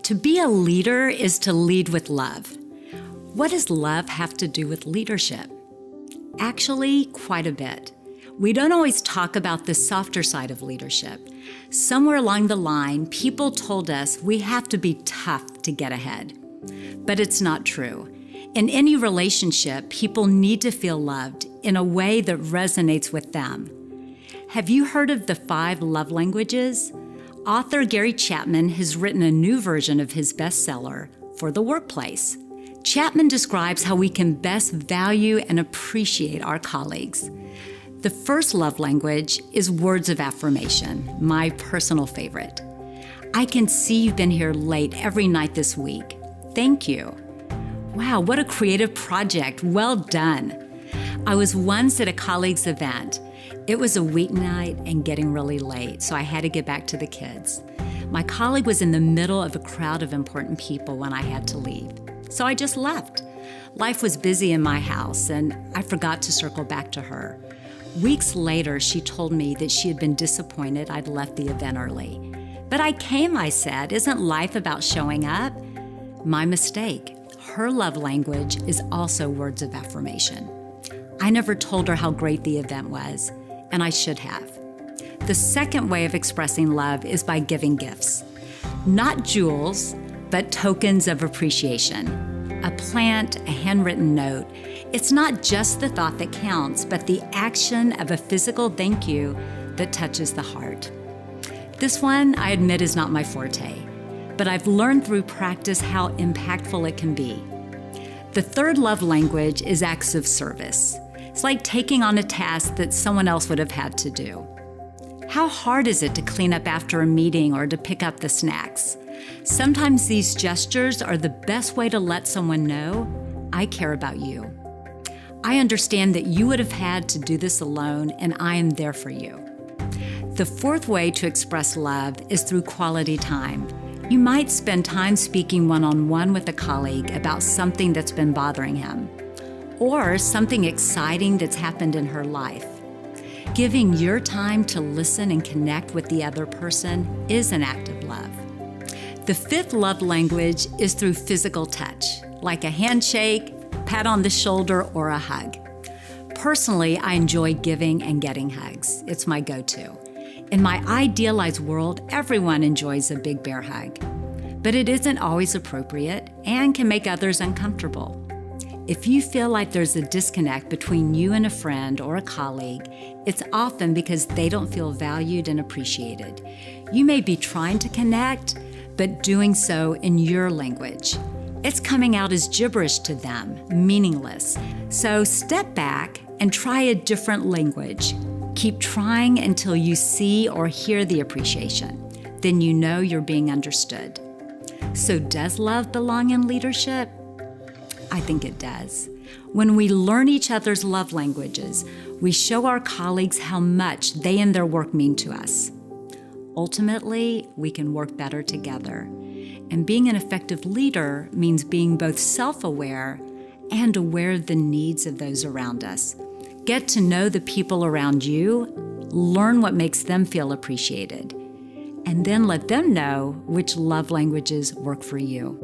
To be a leader is to lead with love. What does love have to do with leadership? Actually, quite a bit. We don't always talk about the softer side of leadership. Somewhere along the line, people told us we have to be tough to get ahead. But it's not true. In any relationship, people need to feel loved in a way that resonates with them. Have you heard of the 5 love languages? Author Gary Chapman has written a new version of his bestseller for the workplace. Chapman describes how we can best value and appreciate our colleagues. The first love language is words of affirmation, my personal favorite. I can see you've been here late every night this week. Thank you. Wow, what a creative project. Well done. I was once at a colleague's event. It was a weeknight and getting really late, so I had to get back to the kids. My colleague was in the middle of a crowd of important people when I had to leave, so I just left. Life was busy in my house, and I forgot to circle back to her. Weeks later, she told me that she had been disappointed I'd left the event early. But I came, I said. Isn't life about showing up? My mistake. Her love language is also words of affirmation. I never told her how great the event was, and I should have. The second way of expressing love is by giving gifts. Not jewels, but tokens of appreciation. A plant, a handwritten note. It's not just the thought that counts, but the action of a physical thank you that touches the heart. This one, I admit, is not my forte, but I've learned through practice how impactful it can be. The third love language is acts of service. It's like taking on a task that someone else would have had to do. How hard is it to clean up after a meeting or to pick up the snacks? Sometimes these gestures are the best way to let someone know, I care about you. I understand that you would have had to do this alone, and I am there for you. The fourth way to express love is through quality time. You might spend time speaking one-on-one with a colleague about something that's been bothering him, or something exciting that's happened in her life. Giving your time to listen and connect with the other person is an act of love. The fifth love language is through physical touch, like a handshake, pat on the shoulder, or a hug. Personally, I enjoy giving and getting hugs. It's my go-to. In my idealized world, everyone enjoys a big bear hug, but it isn't always appropriate and can make others uncomfortable. If you feel like there's a disconnect between you and a friend or a colleague, it's often because they don't feel valued and appreciated. You may be trying to connect, but doing so in your language. It's coming out as gibberish to them, meaningless. So step back and try a different language. Keep trying until you see or hear the appreciation. Then you know you're being understood. So does love belong in leadership? I think it does. When we learn each other's love languages, we show our colleagues how much they and their work mean to us. Ultimately, we can work better together. And being an effective leader means being both self-aware and aware of the needs of those around us. Get to know the people around you, learn what makes them feel appreciated, and then let them know which love languages work for you.